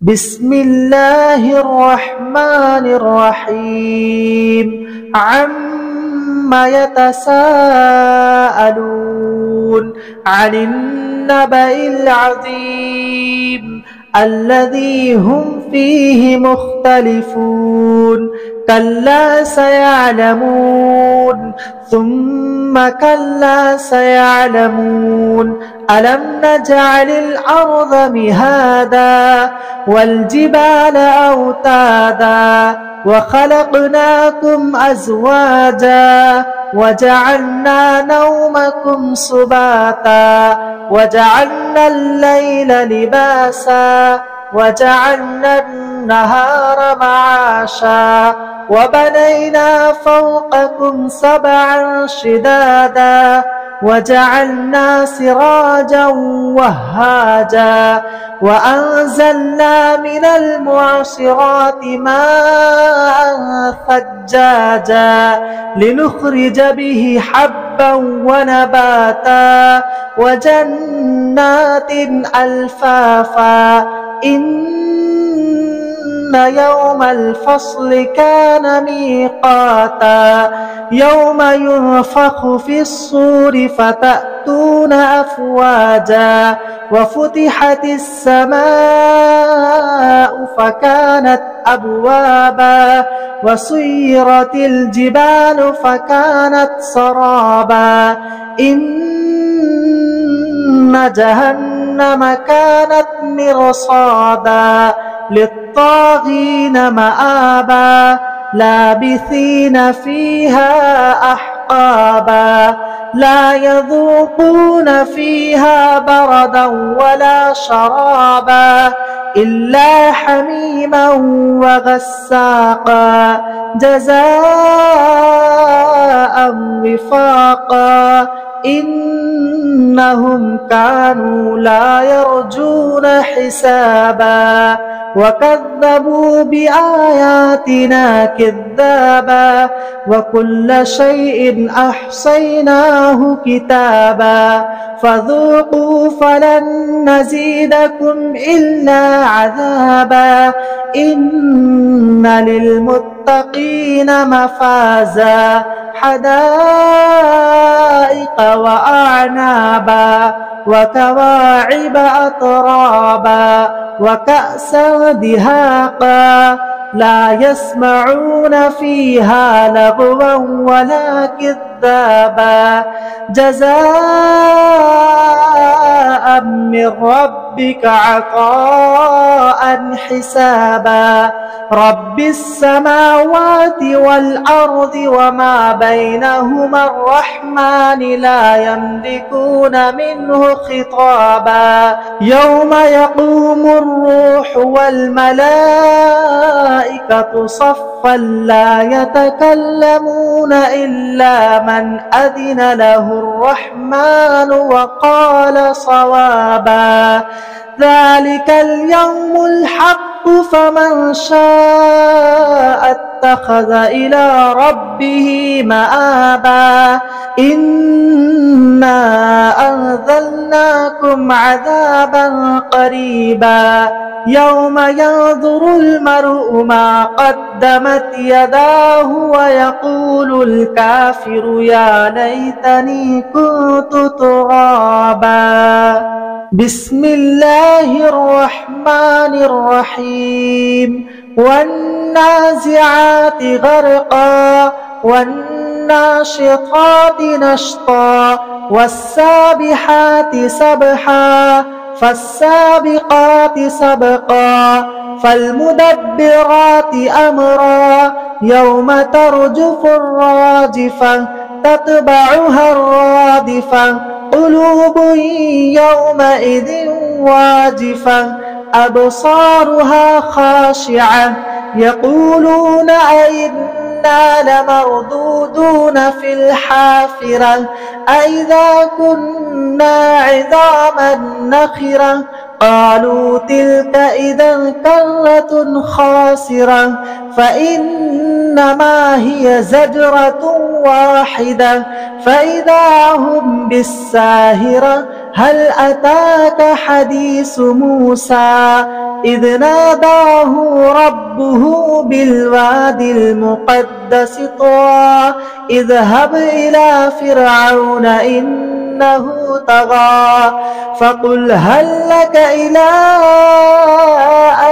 بسم الله الرحمن الرحيم عما يتساءلون عن النبأ العظيم الذي هم فيه مختلفون كلا سيعلمون ثم كلا سيعلمون ألم نجعل الأرض مهادا والجبال أوتادا وخلقناكم أزواجا وجعلنا نومكم سباتا وجعلنا الليل لباسا وجعلنا النهار معاشا وبنينا فوقكم سبعا شدادا وجعلنا سراجا وهاجا وأنزلنا من المعصرات ماء ثجاجا لنخرج به حبا ونباتا وجنات ألفافا إن يوم الفصل كان ميقاتا يوم ينفخ في الصور فتأتون أفواجا وفتحت السماء فكانت أبوابا وسيرت الجبال فكانت سرابا إن جهنم كانت مرصادا للطاغين مآبا لابثين فيها أحقابا لا يذوقون فيها بردا ولا شرابا إلا حميما وغساقا جزاء وفاقا إنهم كانوا لا يرجون حسابا وكذبوا بآياتنا كذابا وكل شيء أحصيناه كتابا فذوقوا فلن نزيدكم إلا عذابا إن للمتقين مفازا حدائق وأعنابا وكواعب أترابا وكأسا دهاقا لا يسمعون فيها لغوا ولا كذابا جزاء من ربك عطاء حسابا رب السماوات والأرض وما بينهما الرحمن لا يملكون منه خطابا يوم يقوم الروح والملائكة صفا لا يتكلمون إلا من أذن له الرحمن وقال صوابا ذلك اليوم الحق فمن شاء اتخذ إلى ربه مآبا إنا أنذرناكم عذابا قريبا يوم ينظر المرء ما قدمت يداه ويقول الكافر يا ليتني كنت ترابا بسم الله الرحمن الرحيم والنازعات غرقا والناشطات نشطا والسابحات سبحا فالسابقات سبقا فالمدبرات أمرا يوم ترجف الراجفة تتبعها الرادفة قلوب يومئذ واجفة أبصارها خاشعة يقولون أئنا لمردودون في الحافرة أئذا كنا عظاما نخرة قالوا تلك إذا كرة خاسرة فإنما هي زجرة واحدة فإذا هم بالساهرة هل أتاك حديث موسى إذ ناداه ربه بالوادي المقدس طوى اذهب إلى فرعون إنه طغى فقل هل لك إلى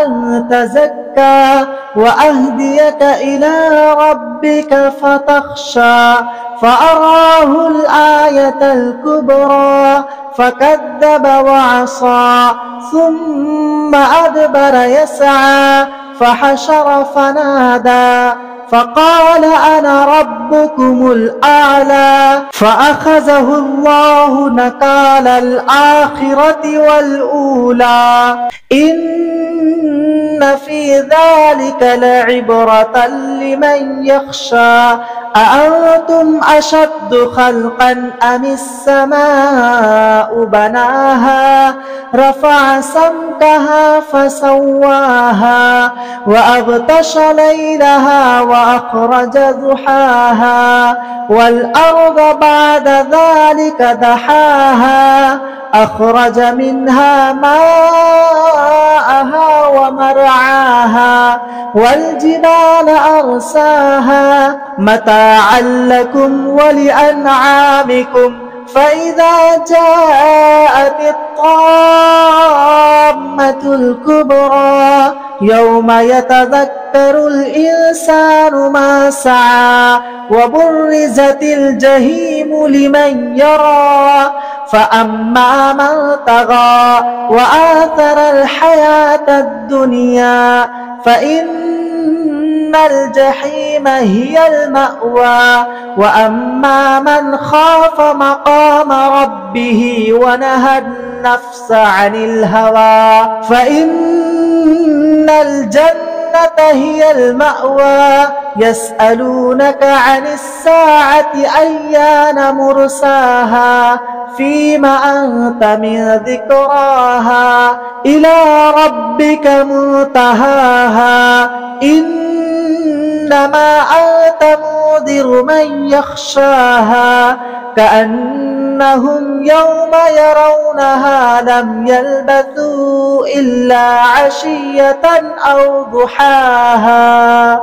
أن تزكى وأهديك إلى ربك فتخشى فأراه الآية الكبرى فكذب وعصى ثم أدبر يسعى فحشر فنادى فقال أنا ربكم الأعلى فأخذه الله نكال الآخرة والأولى إن في ذلك لعبرة لمن يخشى أأنتم أشد خلقا أم السماء بناها رفع سمكها فسواها وأغطش ليلها وأخرج ضحاها والأرض بعد ذلك دحاها أخرج منها ماءها ومرعاها والجبال أرساها متاعا لكم ولأنعامكم فإذا جاءت الطامة الكبرى يوم يتذكر الإنسان ما سعى وبرزت الجحيم لمن يرى فأما من طغى وآثر الحياة الدنيا فإن الجحيم هي المأوى وأما من خاف مقام ربه ونهى النفس عن الهوى فإن الجنة هي المأوى يسألونك عن الساعة أيان مرساها فيما أنت من ذكراها إلى ربك منتهاها إنما أنت منذر من يخشاها كأنهم يوم يرونها لم يلبثوا إلا عشية أو ضحاها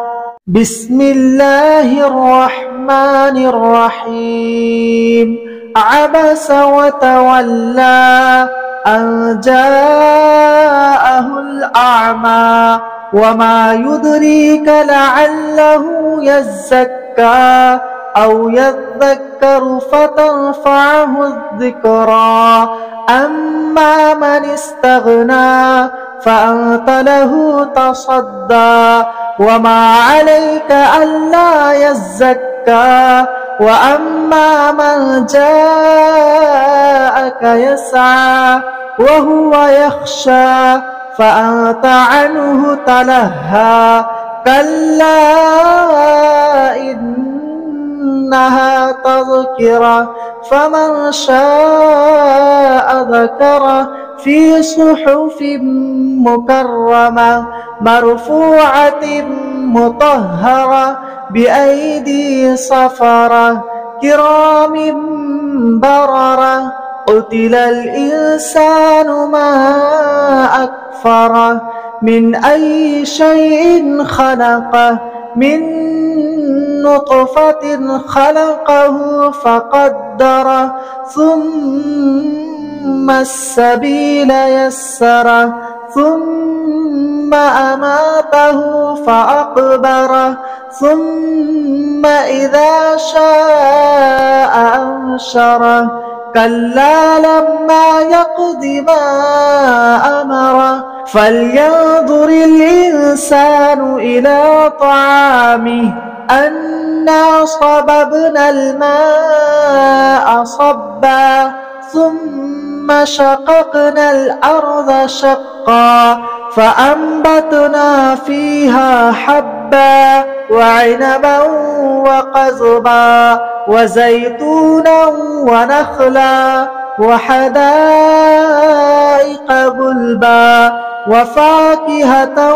بسم الله الرحمن الرحيم عبس وتولى أن جاءه الأعمى وما يدريك لعله يزكى أو يذكر فتنفعه الذكرى أما من استغنى فأنت له تصدى وما عليك ألا يزكى وأما من جاءك يسعى وهو يخشى فأنت عنه تلهى كلا إنها تذكرة فمن شاء ذكره في صحف مكرمة مرفوعة مطهرة بأيدي سفرة كرام بررة قتل الإنسان ما أكفره من أي شيء خلقه من نطفة خلقه فقدره ثم السبيل يسره ثم أماته فأقبره ثم إذا شاء أنشره كلا لما يقض ما أمره فلينظر الإنسان إلى طعامه أنا صببنا الماء صبا ثم شققنا الأرض شقا فأنبتنا فيها حبا وعنبا وقضبا وزيتونا ونخلا وحدائق غلبا وفاكهة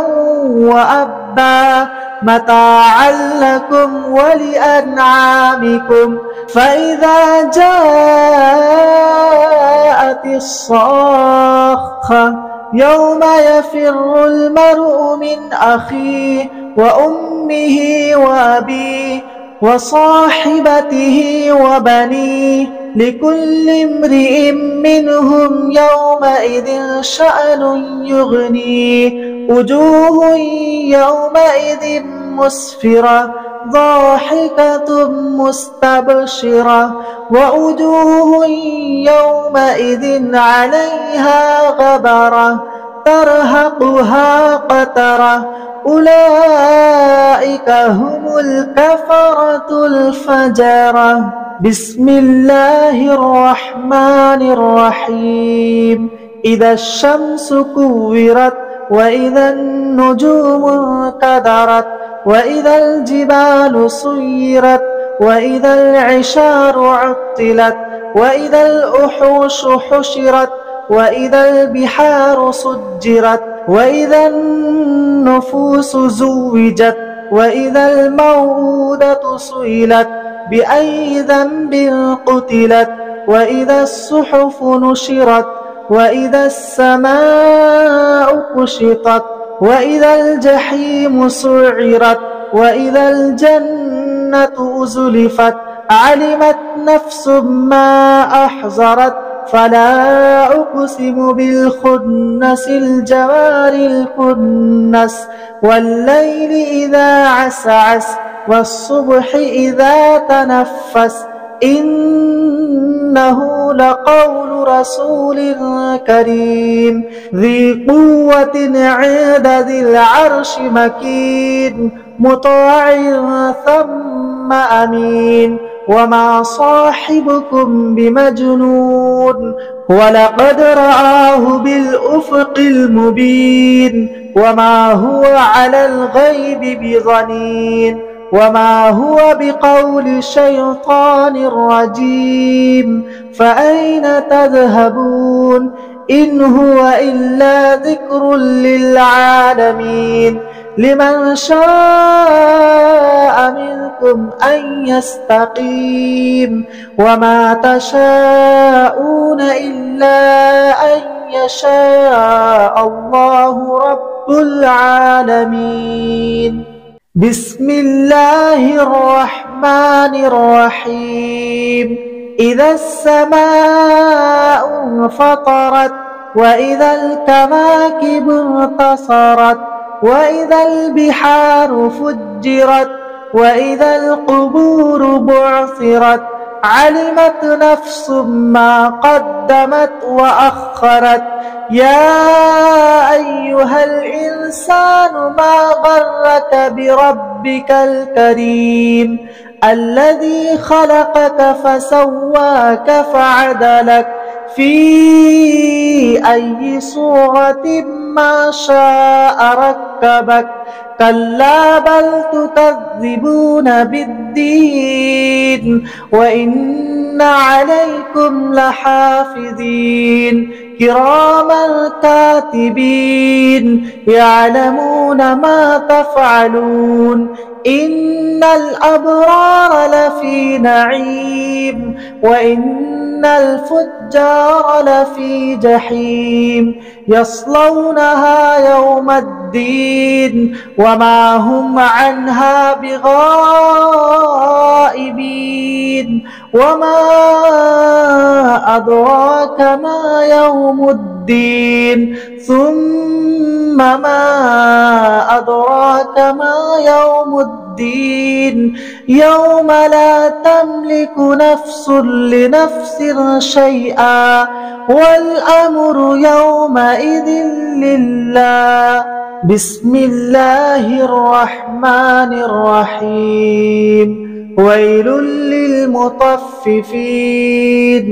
وأبا متاعا لكم ولأنعامكم فإذا جاءت الصاخة يوم يفر المرء من أخيه وأمه وأبيه وصاحبته وبنيه لكل امرئ منهم يومئذ شأن يغنيه وجوه يومئذ مسفرة ضاحكة مستبشرة ووجوه يومئذ عليها غبرة ترهقها قترة أولئك هم الكفرة الفجرة. بسم الله الرحمن الرحيم. إذا الشمس كورت وإذا النجوم انكدرت وإذا الجبال سيرت وإذا العشار عطلت وإذا الوحوش حشرت وإذا البحار سجرت وإذا النفوس زوجت وإذا الموءودة سئلت بأي ذنب قتلت وإذا الصحف نشرت وإذا السماء كشطت وإذا الجحيم سعرت وإذا الجنة أزلفت علمت نفس ما أحضرت فلا أقسم بالخنس الجوار الكنس والليل إذا عسعس والصبح إذا تنفس إنه لقول رسول كريم ذي قوة عند ذي العرش مكين مطاع ثم أمين وما صاحبكم بمجنون ولقد رآه بالأفق المبين وما هو على الغيب بضنين وما هو بقول شيطان رجيم فأين تذهبون إن هو إلا ذكر للعالمين لمن شاء منكم أن يستقيم وما تشاءون إلا أن يشاء الله رب العالمين. بسم الله الرحمن الرحيم. إذا السماء انفطرت وإذا الكواكب انتصرت وإذا البحار فجرت وإذا القبور بعثرت علمت نفس ما قدمت وأخرت يا أيها الإنسان ما غرك بربك الكريم الذي خلقك فسواك فعدلك في أي صورة ما شاء ركبك كلا بل تكذبون بالدين وإن عليكم لحافظين كراما كاتبين يعلمون ما تفعلون إن الأبرار لفي نعيم وإن الفجار لفي جحيم يصلونها يوم الدين وما هم عنها بغائبين وما أدراك ما يوم الدين ثم ما أدراك ما يوم الدين يوم لا تملك نفس لنفس شيئا والأمر يومئذ لله. بسم الله الرحمن الرحيم. ويل للمطففين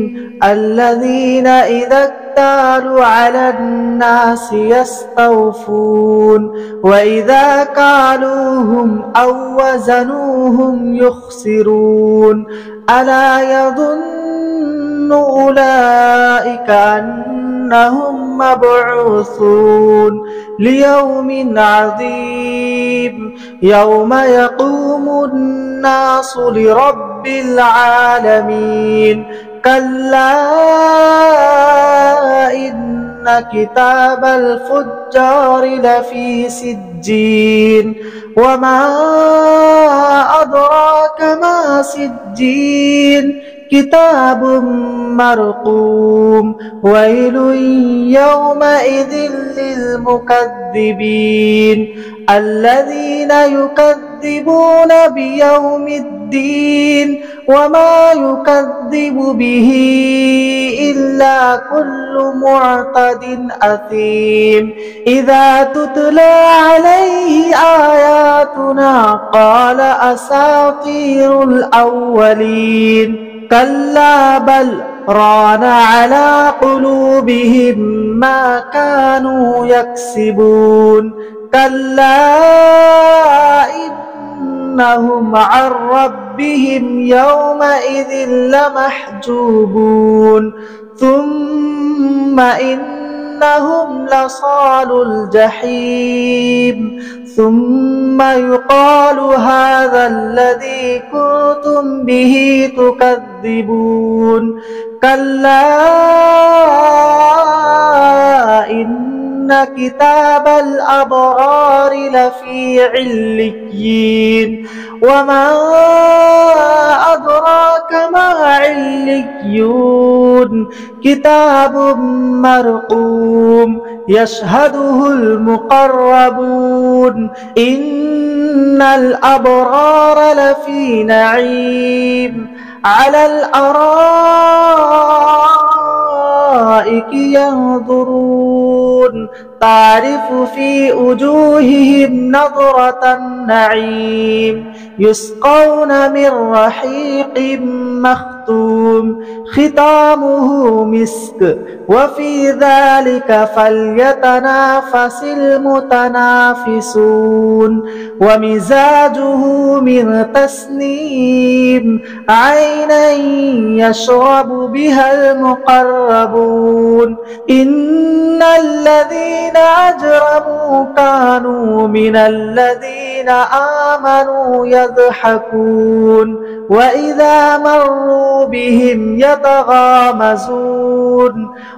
الذين إذا اكتالوا على الناس يستوفون وإذا كالوهم أو وزنوهم يخسرون ألا يظن أولئك أنهم أنهم مبعوثون ليوم عظيم يوم يقوم الناس لرب العالمين كلا إن كتاب الفجار لفي سجين وما أدراك ما سجين كتاب مرقوم ويل يومئذ للمكذبين الذين يكذبون بيوم الدين وما يكذب به إلا كل معتد أثيم إذا تتلى عليه آياتنا قال أساطير الأولين كلا بل ران على قلوبهم ما كانوا يكسبون كلا إنهم عن ربهم يومئذ لمحجوبون ثم إنهم لصالو الجحيم ثم يقال هذا الذي كنتم به تكذبون كلا إن كتاب الأبرار لفي عليين وما أدراك ما عليون كتاب مرقوم يشهده المقربون إن الأبرار لفي نعيم على الأرائك ينظرون تعرف في وجوههم نضرة النعيم يسقون من رحيق مختوم ختامه مسك وفي ذلك فليتنافس المتنافسون ومزاجه من تسنيم عينا يشرب بها المقربون إن الذين أجرموا كانوا من الذين آمنوا يضحكون وإذا مروا بهم يتغامزون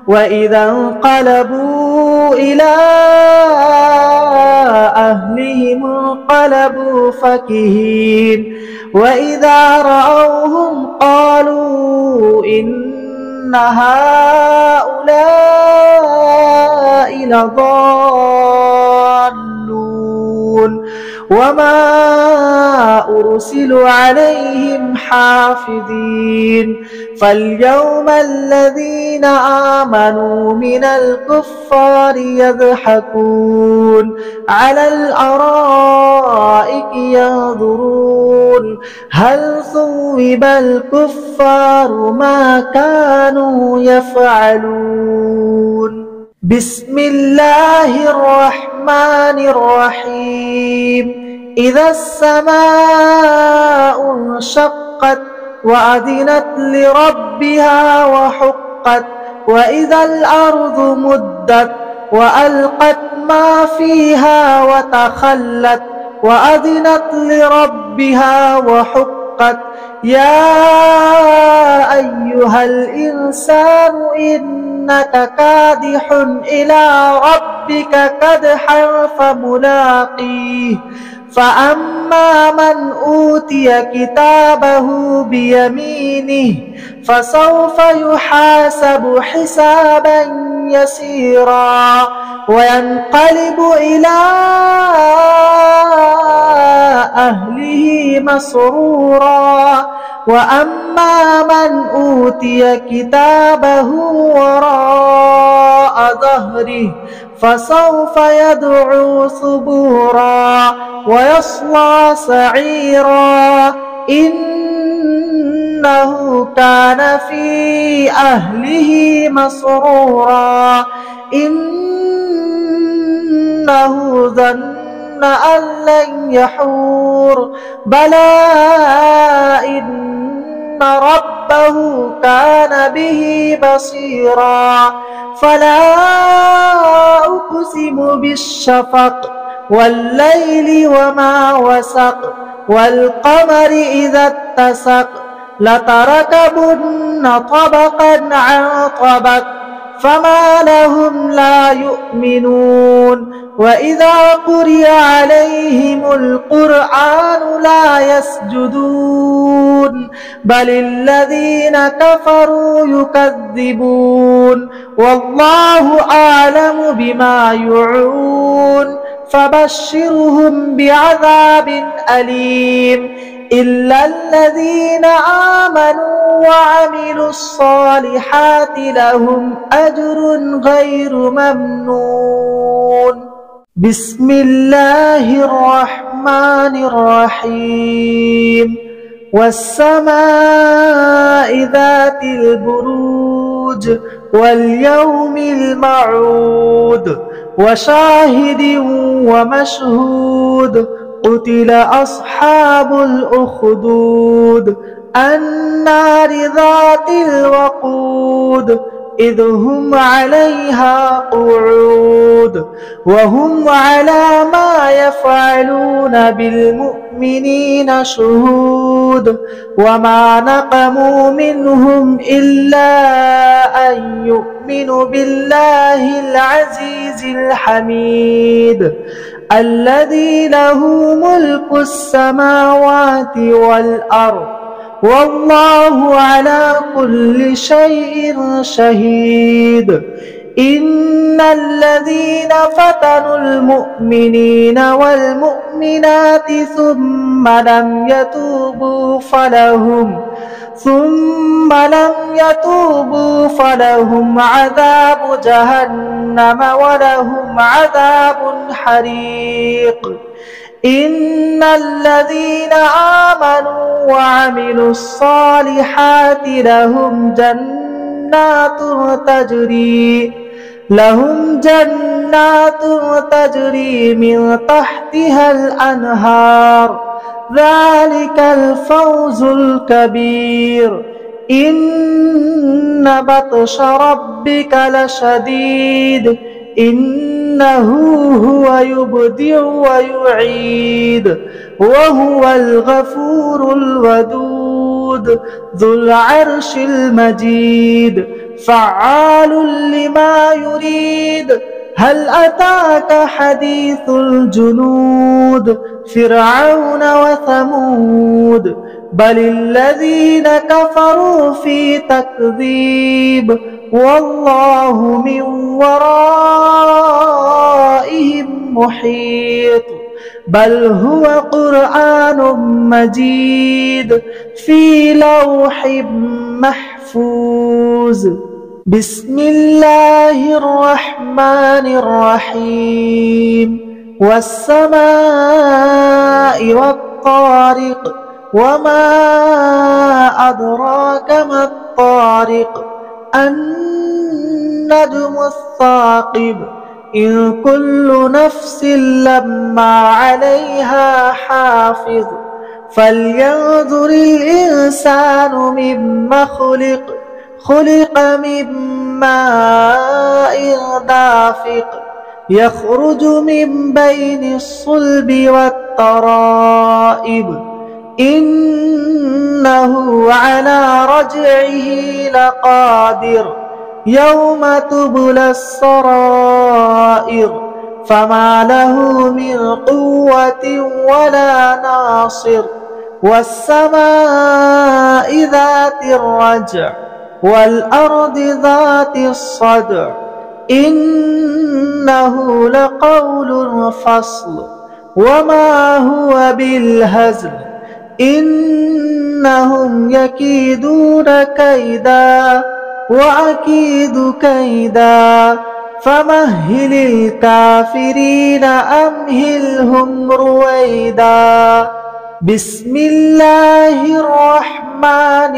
وإذا انقلبوا إلى أهلهم انقلبوا فكهين وإذا رأوهم قالوا إن هؤلاء لضالون وما أرسلوا عليهم حافظين فاليوم الذين آمنوا من الكفار يضحكون على الأرائك ينظرون هل ثوب الكفار ما كانوا يفعلون بسم الله الرحمن الرحيم إذا السماء انشقت وأذنت لربها وحقت وإذا الأرض مدت وألقت ما فيها وتخلت وأذنت لربها وحقت يا أيها الإنسان إنك كادح إلى ربك كدحا فملاقيه فأما من أوتي كتابه بيمينه فسوف يحاسب حسابا يسيرا وينقلب إلى أهله مسرورا وأما من أوتي كتابه وراء ظهره فسوف يدعو ثبورا ويصلى سعيرا إنه كان في أهله مسرورا إنه ظن أن لن يحور بلى إن ربه كان به بصيرا فلا أقسم بالشفق والليل وما وسق والقمر إذا اتسق لتركبن طبقا عن طبق فما لهم لا يؤمنون وإذا قرئ عليهم القرآن لا يسجدون بل الذين كفروا يكذبون والله أعلم بما يوعون فبشرهم بعذاب أليم إلا الذين آمنوا وعملوا الصالحات لهم أجر غير ممنون. بسم الله الرحمن الرحيم والسماء ذات البروج واليوم الموعود وشاهد ومشهود قتل أصحاب الأخدود النار ذات الوقود إذ هم عليها قعود وهم على ما يفعلون بالمؤمنين شهود وما نقموا منهم إلا أن يؤمنوا بالله العزيز الحميد الذي له ملك السماوات والأرض والله على كل شيء شهيد. إن الذين فتنوا المؤمنين والمؤمنات ثم لم يتوبوا فلهم عذاب جهنم ولهم عذاب حريق. إن الذين آمنوا وعملوا الصالحات لهم جنات تجري من تحتها الأنهار ذلك الفوز الكبير. إن بطش ربك لشديد إنه هو يبدع ويعيد وهو الغفور الودود ذو العرش المجيد فعال لما يريد. هل أتاك حديث الجنود فرعون وثمود بل الذين كفروا في تكذيب والله من ورائهم محيط. بل هو قرآن مجيد في لوح محفوظ. بسم الله الرحمن الرحيم والسماء والطارق وما أدراك ما الطارق النجم الثاقب. إن كل نفس لما عليها حافظ. فلينظر الإنسان مما خلق من ماء دافق يخرج من بين الصلب والترائب. إنه على رجعه لقادر يوم تبلى السرائر فما له من قوة ولا ناصر. والسماء ذات الرجع والأرض ذات الصدع إنه لقول فصل وما هو بالهزل. إنهم يكيدون كيدا وأكيد كيدا فمهل الكافرين أمهلهم رويدا. بسم الله الرحمن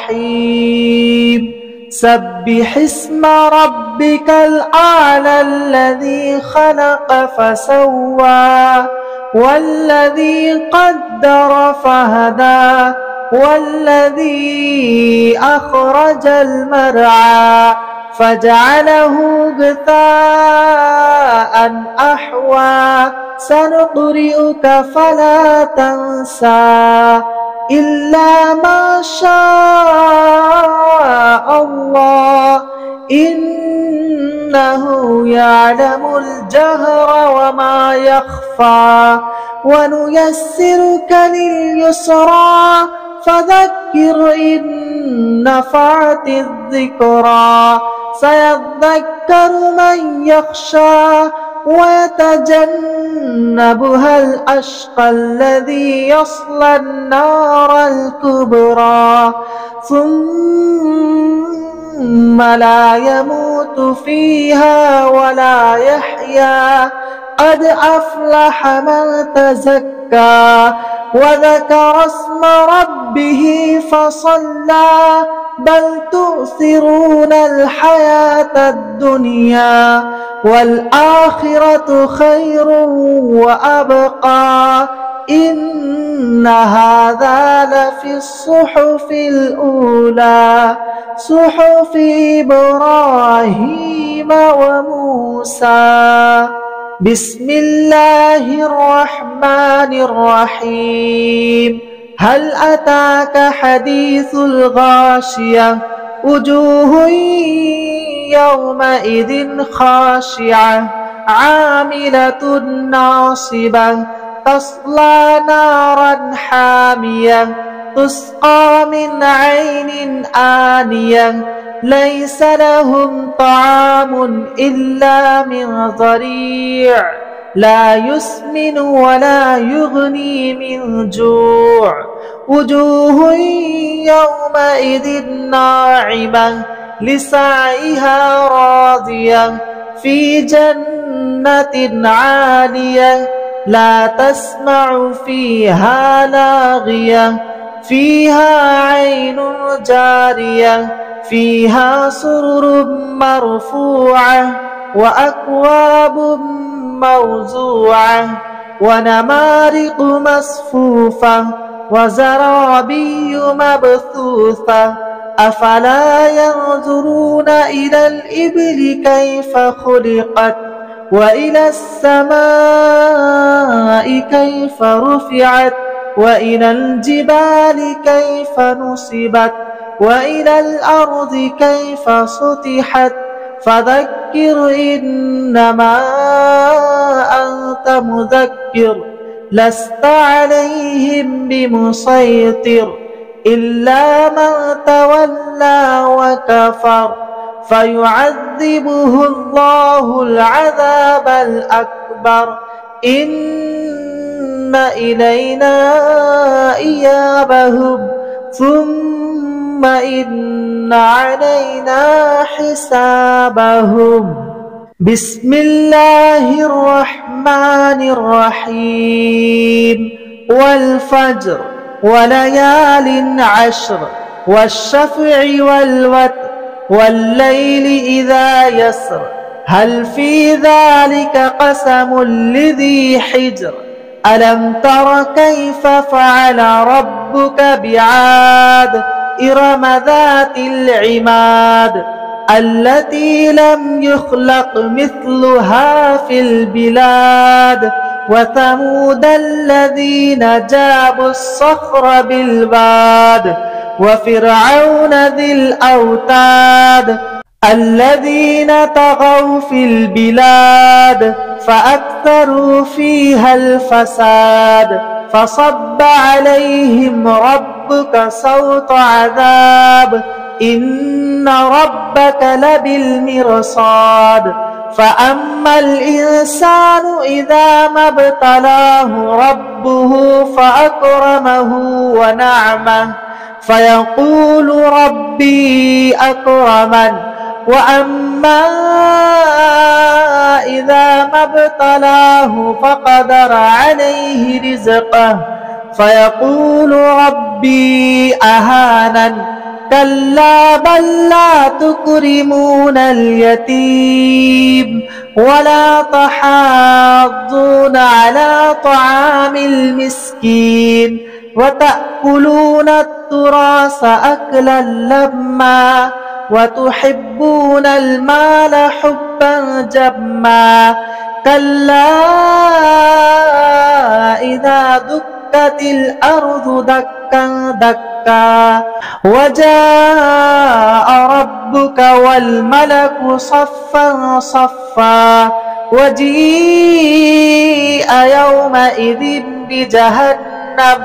الرحيم سبح اسم ربك الأعلى الذي خلق فسوى والذي قدر فهدى والذي أخرج المرعى فجعله غثاء أحوى سنقرئك فلا تنسى إلا ما شاء الله إنه يعلم الجهر وما يخفى ونيسرك لليسرى فذكر إن نفعت الذكرى سيذكر من يخشى ويتجنبها الأشقى الذي يصلى النار الكبرى ثم لا يموت فيها ولا يحيا قد أفلح من تزكى وذكر اسم ربه فصلى بل تؤثرون الحياة الدنيا والآخرة خير وأبقى إن هذا لفي الصحف الأولى صحف إبراهيم وموسى. بسم الله الرحمن الرحيم. هل أتاك حديث الغاشية وجوه يومئذ خاشعة عاملة ناصبة تصلى نارا حامية تسقى من عين آنية ليس لهم طعام إلا من ضريع لا يسمن ولا يغني من جوع وجوه يومئذ ناعمة لسعيها راضية في جنة عالية لا تسمع فيها لاغية فيها عين جارية فيها سرر مرفوعة وأكواب موزوعة ونمارق مصفوفة وزرابي مبثوثة أفلا ينظرون إلى الإبل كيف خلقت وإلى السماء كيف رفعت وإلى الجبال كيف نصبت وإلى الأرض كيف سطحت فذكر إنما أنت مذكر لست عليهم بمسيطر إلا من تولى وكفر فيعذبه الله العذاب الأكبر إن إلينا إيابهم ثم إن علينا حسابهم. بسم الله الرحمن الرحيم. والفجر وليال عشر والشفع والوتر والليل إذا يسر هل في ذلك قسم لذي حجر ألم تر كيف فعل ربك بعاد إرم ذات العماد التي لم يخلق مثلها في البلاد وثمود الذين جابوا الصخر بالواد وفرعون ذي الأوتاد الذين طغوا في البلاد فأكثروا فيها الفساد فصب عليهم ربك سوط عذاب إن ربك لبالمرصاد فأما الإنسان إذا ما ابتلاه ربه فأكرمه ونعمه فيقول ربي أكرمن وأما إذا ما ابتلاه فقدر عليه رزقه فيقول ربي أهانن كلا بل لا تكرمون اليتيم ولا تحاضون على طعام المسكين وتأكلون التراث أكلا لما وتحبون المال حبا جما كلا إذا دكت الأرض دكا دكا وجاء ربك والملك صفا صفا وجيء يومئذ بجهنم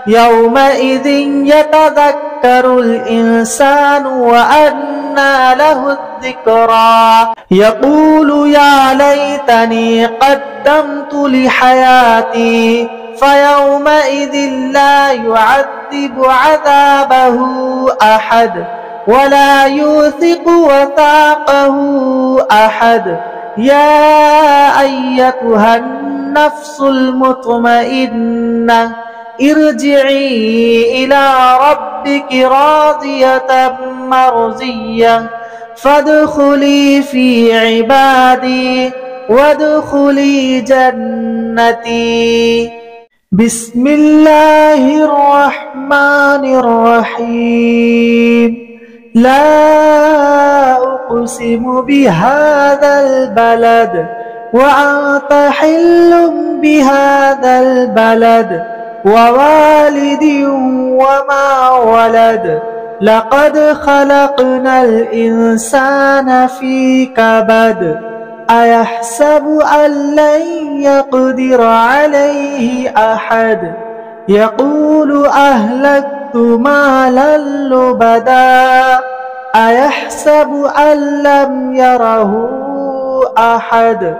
يومئذ يتذكر الإنسان وأنى له الذكرى يقول يا ليتني قدمت لحياتي فيومئذ لا يعذب عذابه أحد ولا يوثق وثاقه أحد يا أيتها النفس المطمئنة ارجعي إلى ربك راضية مرضية فادخلي في عبادي وادخلي جنتي. بسم الله الرحمن الرحيم. لا أقسم بهذا البلد وأنت حل بهذا البلد ووالد وما ولد لقد خلقنا الإنسان في كبد أيحسب أن لن يقدر عليه أحد يقول أهلكت مالا لبدا أيحسب أن لم يره أحد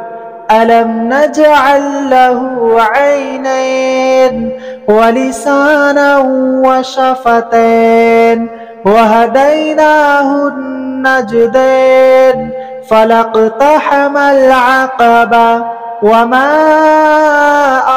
ألم نجعل له عينين ولسانا وشفتين وهديناه النجدين فلاقتحم العقبة وما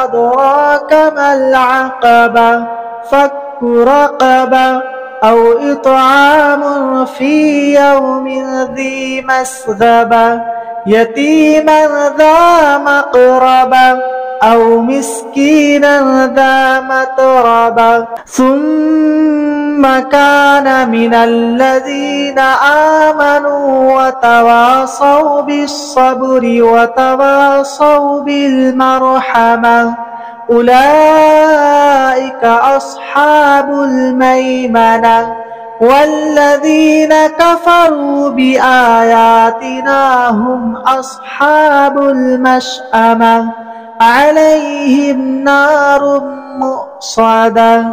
أدراك ما العقبة فك رقبة أو إطعام في يوم ذي مسغبة يتيما ذا مقربة أو مسكينا ذا متربة ثم كان من الذين آمنوا وتواصوا بالصبر وتواصوا بالمرحمة أولئك أصحاب الميمنة والذين كفروا بآياتنا هم أصحاب المشأمة عليهم نار مؤصدة.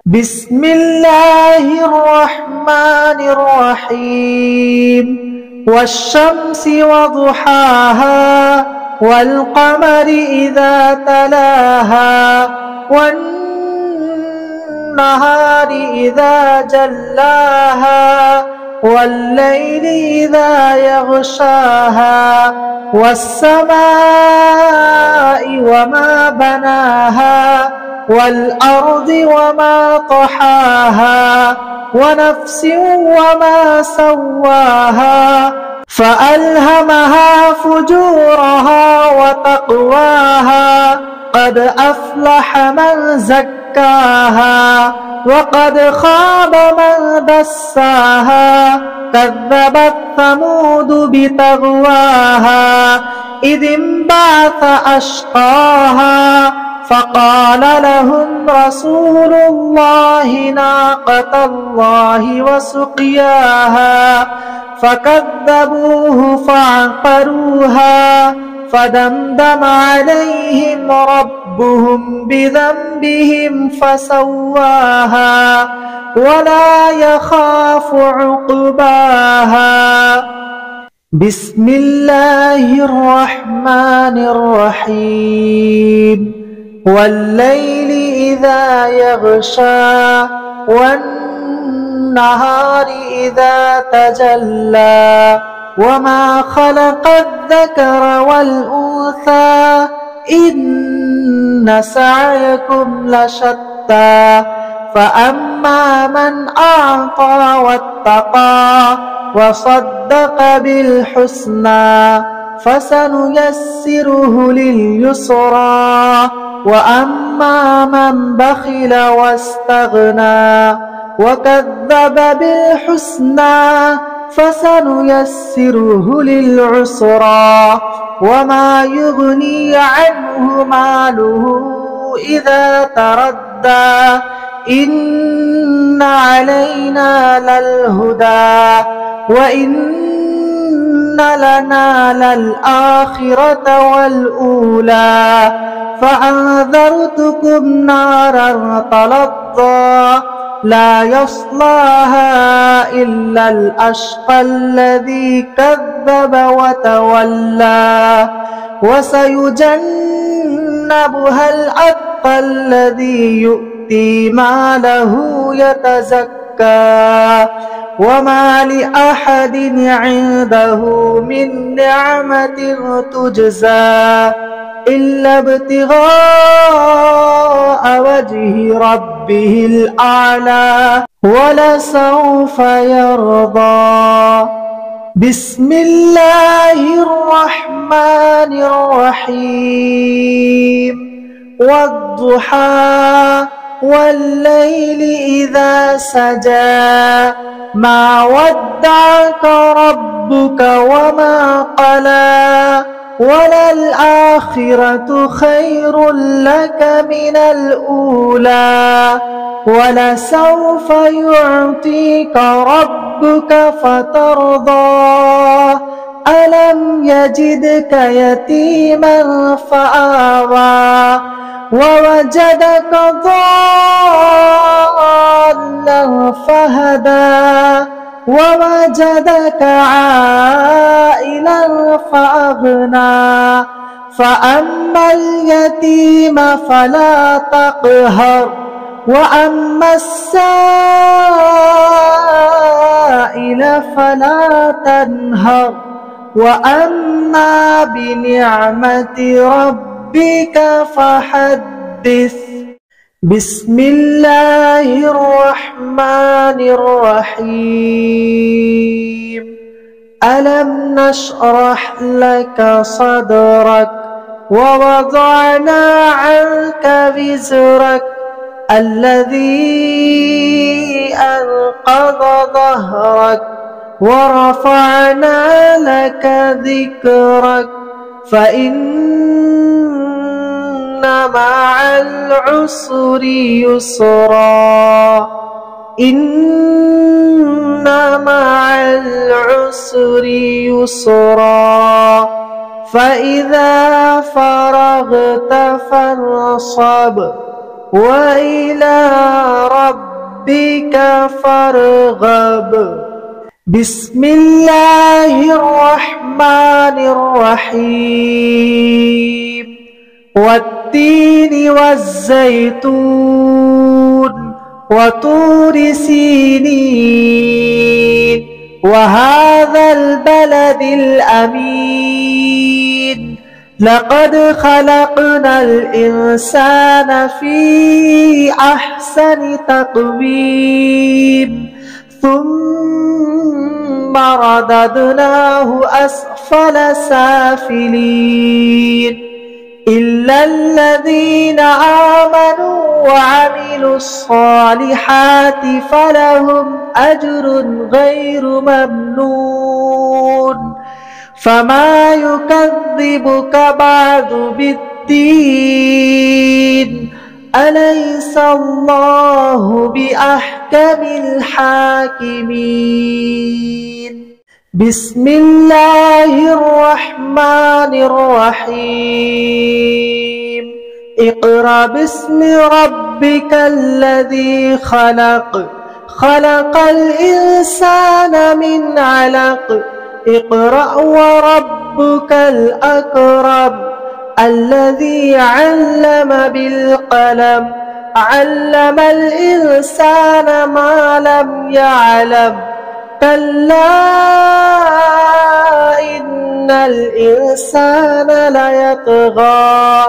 بسم الله الرحمن الرحيم. والشمس وضحاها والقمر إذا تلاها والنهار إذا جلاها والليل إذا يغشاها والسماء وما بناها والأرض وما طحاها ونفس وما سواها فألهمها فجورها وتقواها قد أفلح من زكاها وقد خاب من دساها كذبت ثمود بتغواها إذ انبعث أشقاها فقال لهم رسول الله ناقة الله وسقياها فكذبوه فعقروها فدمدم عليهم ربهم بذنبهم فسواها ولا يخاف عقباها. بسم الله الرحمن الرحيم. والليل إذا يغشى والنهار إذا تجلى وما خلق الذكر والأنثى إن سعيكم لشتى فأما من أعطى واتقى وصدق بالحسنى فسنيسره لليسرى وأما من بخل واستغنى وكذب بالحسنى فسنيسره للعسرى وما يغني عنه ماله إذا تردى إن علينا للهدى وإن لنا للآخرة والأولى فأنذرتكم نارا تلظى لا يصلاها إلا الأشقى الذي كذب وتولى وسيجنبها الأتقى الذي يؤتي ماله يتزكى وما لأحد عنده من نعمة تجزى إلا ابتغاء وجه ربه الأعلى ولسوف يرضى. بسم الله الرحمن الرحيم والضحى والليل إذا سجى ما ودعك ربك وما قلى وللآخرة خير لك من الأولى ولسوف يعطيك ربك فترضى ألم يجدك يتيما فآوى ووجدك ضالا فهدى ووجدك عائلا فأغنى فأما اليتيم فلا تقهر وأما السائل فلا تنهر وأما بنعمة ربك فحدث. بسم الله الرحمن الرحيم ألم نشرح لك صدرك ووضعنا عنك وزرك الذي أنقض ظهرك ورفعنا لك ذكرك فإن مع العسر يسرا إن مع العسر يسرا فإذا فرغت فانصب وإلى ربك فارغب. بسم الله الرحمن الرحيم والتين والزيتون وطور سينين وهذا البلد الأمين لقد خلقنا الإنسان في أحسن تقويم ثم رددناه أسفل سافلين إلا الذين آمنوا وعملوا الصالحات فلهم أجر غير ممنون فما يكذبك بعد بالدين أليس الله بأحكم الحاكمين. بسم الله الرحمن الرحيم اقرأ باسم ربك الذي خلق خلق الإنسان من علق اقرأ وربك الأكرم الذي علم بالقلم علم الإنسان ما لم يعلم كلا إن الإنسان ليطغى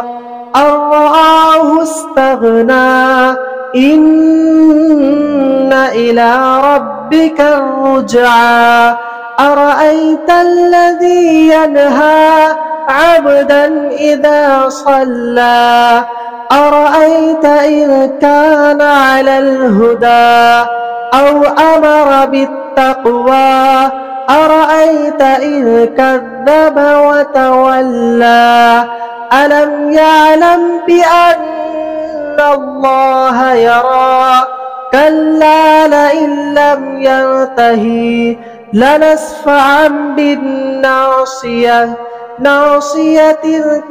أن رآه استغنى إن إلى ربك الرجعى أرأيت الذي ينهى عبدا إذا صلى أرأيت إن كان على الهدى أو أمر بالتقوى أرأيت إن كذب وتولى ألم يعلم بأن الله يرى كلا لئن لم ينتهي لنسفعا بالناصية ناصية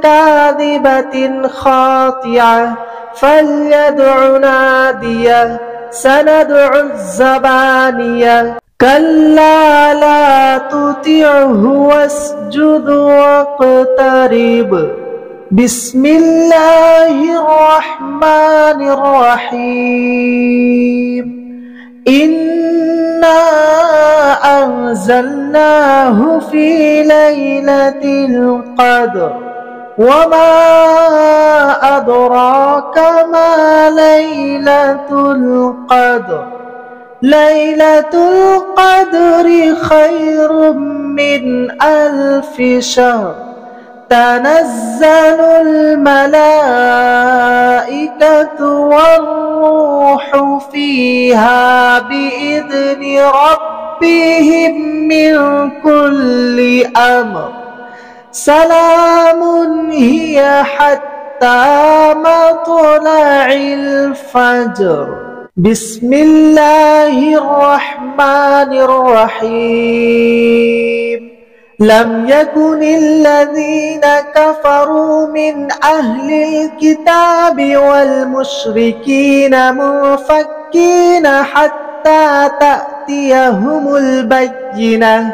كاذبة خاطعة فليدع ناديه سندع الزبانية كلا لا تطعه واسجد واقترب بسم الله الرحمن الرحيم إنا أنزلناه في ليلة القدر وما أدراك ما ليلة القدر ليلة القدر خير من 1000 شهر تنزل الملائكة والروح فيها بإذن ربهم من كل أمر سلام هي حتى مطلع الفجر بسم الله الرحمن الرحيم لم يكن الذين كفروا من أهل الكتاب والمشركين منفكين حتى تأتيهم البينة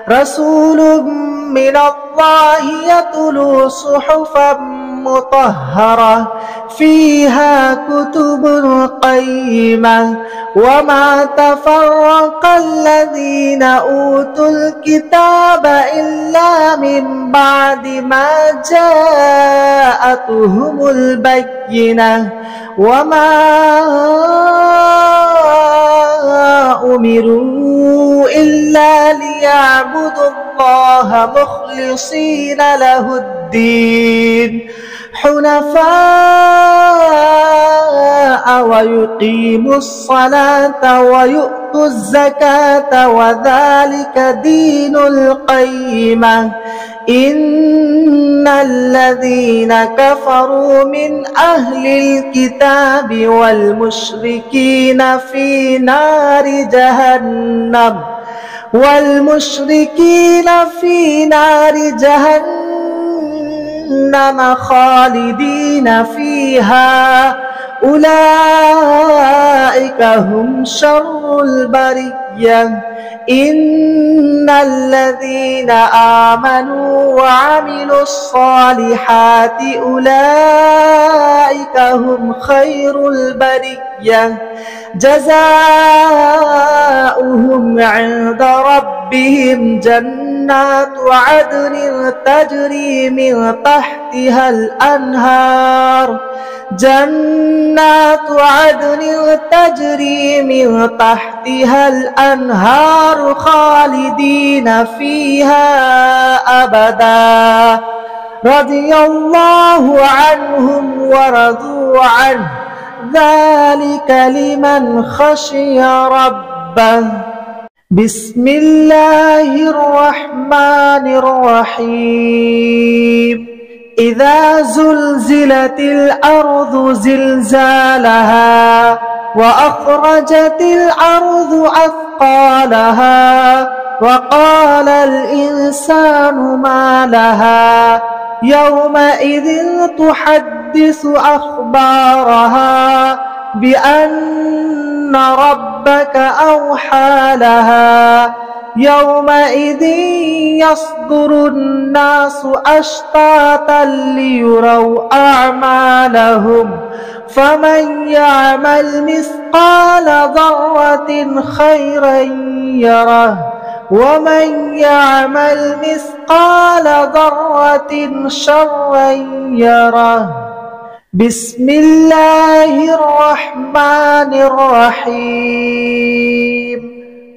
رسول من الله يتلو صحفا مطهرة فيها كتب قيمة وما تفرق الذين أوتوا الكتاب إلا من بعد ما جاءتهم البينة وما أمروا إلا ليعبدوا الله مخلصين له الدين حنفاء ويقيموا الصلاة ويؤتوا الزكاة وذلك دين القيمة إن الذين كفروا من أهل الكتاب والمشركين في نار جهنم خالدين فيها أولئك هم شر البرية إن الذين آمنوا وعملوا الصالحات أولئك هم خير البرية جزاؤهم عند ربهم جنات عدن تجري من تحتها الأنهار خالدين فيها أبدا رضي الله عنهم ورضوا عنه ذلك لمن خشي ربه بسم الله الرحمن الرحيم إذا زلزلت الأرض زلزالها وأخرجت الأرض أثقالها وقال الإنسان ما لها يومئذ تحدث أخبارها بأن ربك أوحى لها يومئذ يصدر الناس أشتاتا ليروا أعمالهم فمن يعمل مثقال ذرة خيرا يره ومن يعمل مثقال ذرة شرا يره بسم الله الرحمن الرحيم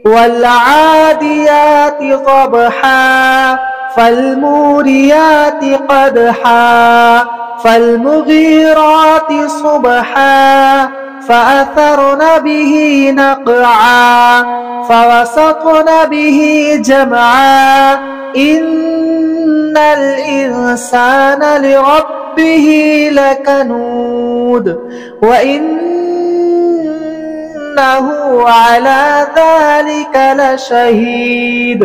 والعاديات ضبحا فالموريات قدحا فالمغيرات صبحا فأثرن به نقعا فوسطن به جمعا إن الإنسان لربه لكنود وإنه على ذلك لشهيد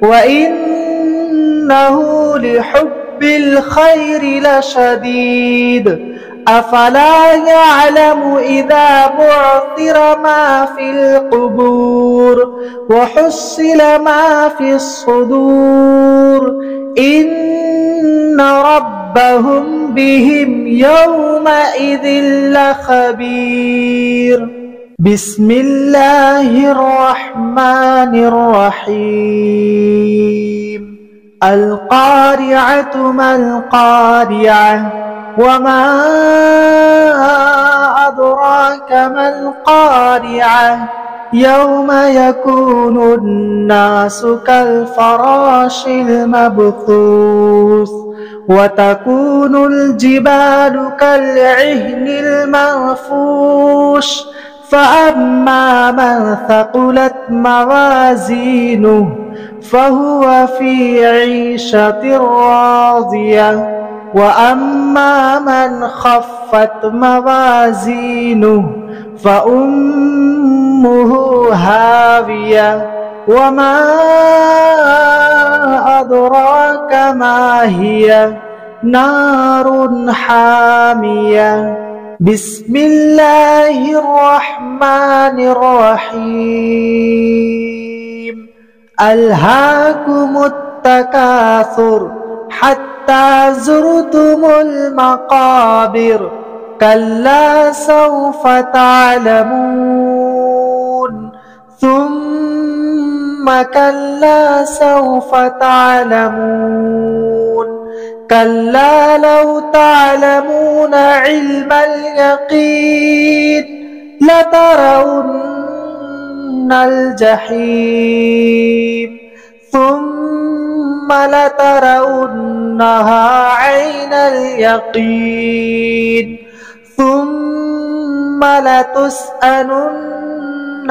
وإنه لحب الخير لشديد أفلا يعلم إذا بعثر ما في القبور وحصل ما في الصدور إن ربهم بهم يومئذ لخبير. بسم الله الرحمن الرحيم. القارعة ما القارعة وما أدراك ما القارعة يوم يكون الناس كالفراش المبثوث وتكون الجبال كالعهن المنفوش فأما من ثقلت موازينه فهو في عيشة راضية وأما من خفت موازينه فأمه هاوية وما أدراك ما هي نار حامية. بسم الله الرحمن الرحيم. ألهاكم التكاثر حتى زرتم المقابر كلا سوف تعلمون ثم كلا سوف تعلمون كلا لو تعلمون علم اليقين لترون الجحيم ثم لترونها عين اليقين ثم لتسألن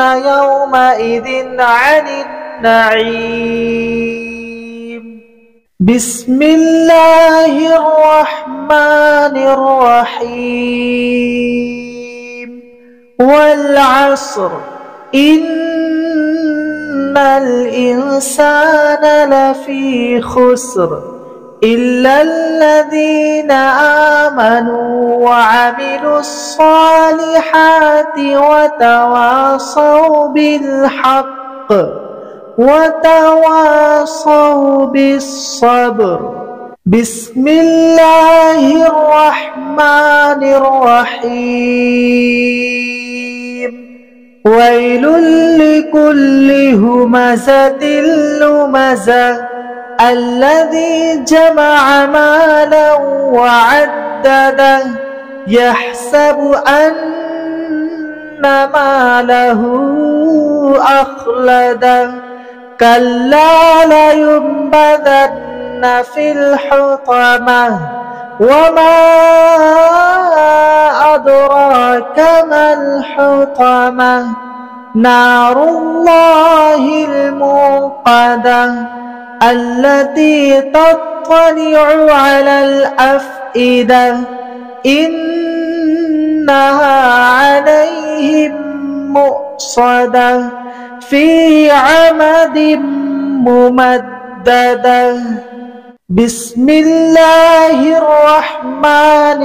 يومئذ عن النعيم. بسم الله الرحمن الرحيم. والعصر إن الإنسان لفي خسر إلا الذين آمنوا وعملوا الصالحات وتواصوا بالحق وتواصوا بالصبر. بسم الله الرحمن الرحيم. ويل لكل همزة لمزة الذي جمع مالا وعدده يحسب أن ماله أخلده كلا لينبذن في الحطمة وما أدراك ما الحطمة نار الله الموقدة التي تطلع على الأفئدة إنها عليهم مؤصدة في عمد ممددة. بسم الله الرحمن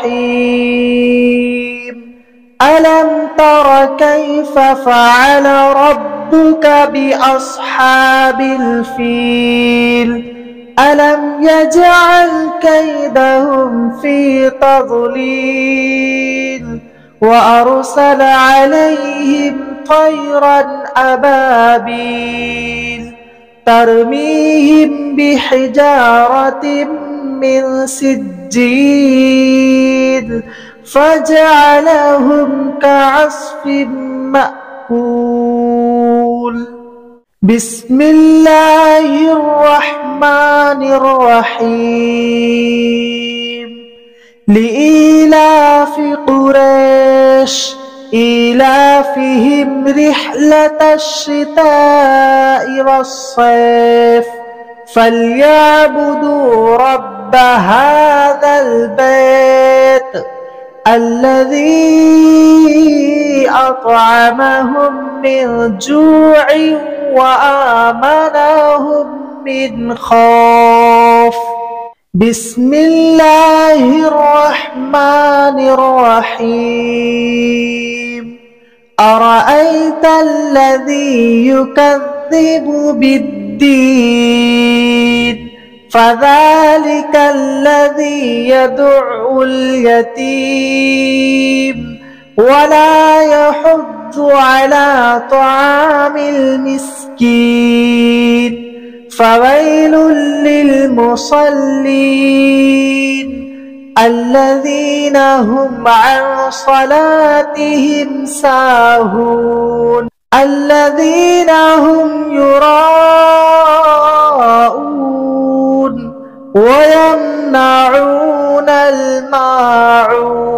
الرحيم. ألم تر كيف فعل ربك بأصحاب الفيل ألم يجعل كيدهم في تضليل وأرسل عليهم طيرا أبابيل ترميهم بحجارة من سجيل فجعلهم كعصف معقول بسم الله الرحمن الرحيم لإيلاف قريش إيلافهم رحلة الشتاء والصيف فليعبدوا رب هذا البيت الذي أطعمهم من جوع وآمنهم من خوف بسم الله الرحمن الرحيم أرأيت الذي يكذب بالدين فذلك الذي يدع اليتيم ولا يحض على طعام المسكين فويل للمصلين الذين هم عن صلاتهم ساهون الذين هم يراءون ويمنعون الماعون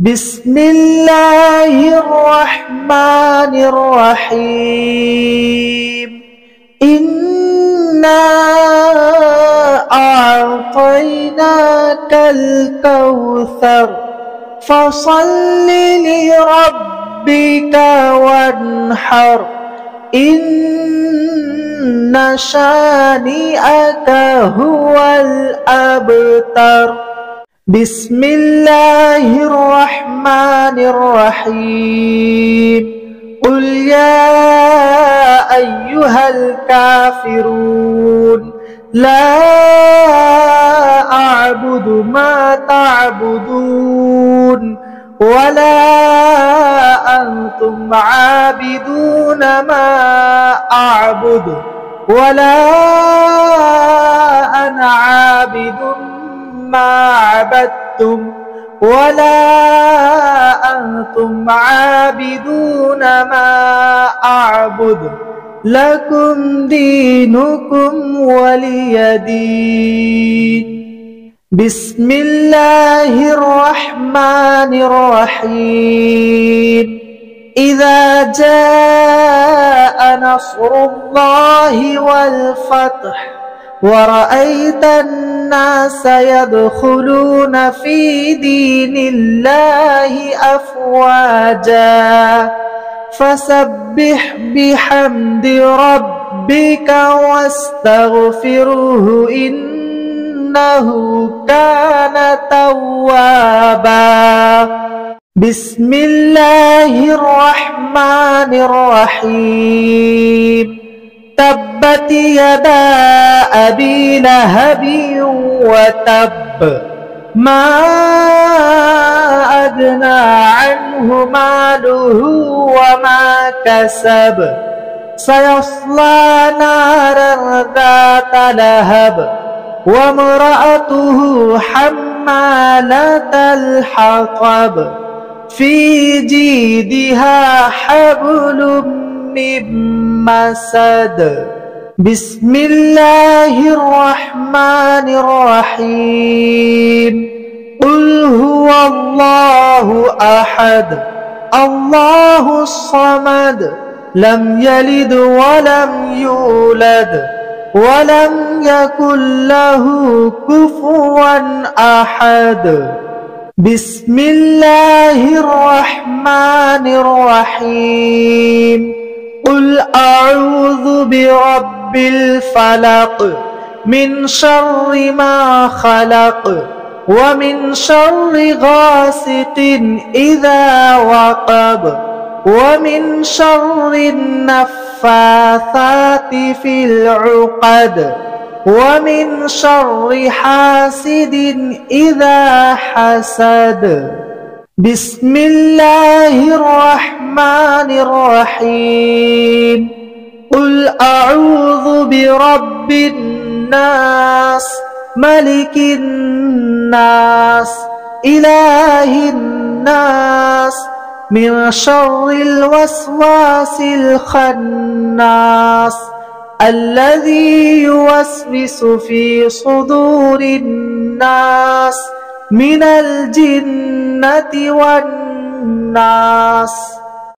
بسم الله الرحمن الرحيم إنا أعطيناك الكوثر فصل لربك وانحر إن شانئك هو الأبتر بسم الله الرحمن الرحيم قل يا أيها الكافرون لا أعبد ما تعبدون ولا أنتم عابدون ما أعبد ولا أنا عابد ما عبدتم ولا أنتم عابدون ما أعبد لكم دينكم ولي دين بسم الله الرحمن الرحيم إذا جاء نصر الله والفتح ورأيت الناس يدخلون في دين الله أفواجا فسبح بحمد ربك واستغفره إنه كان توابا بسم الله الرحمن الرحيم تبت يدا أبي لهب وتب ما أغنى عنه ماله وما كسب سيصلى نارا ذات لهب وامرأته حمالة الحطب في جيدها حبل من مسد بسم الله الرحمن الرحيم قل هو الله أحد الله الصمد لم يلد ولم يولد ولم يكن له كفوا أحد بسم الله الرحمن الرحيم قل أعوذ برب الفلق من شر ما خلق ومن شر غاسق إذا وقب ومن شر النفاثات في العقد ومن شر حاسد إذا حسد بسم الله الرحمن الرحيم قل أعوذ برب الناس ملك الناس إله الناس من شر الوسواس الخناس الذي يوسوس في صدور الناس من الجنة والناس.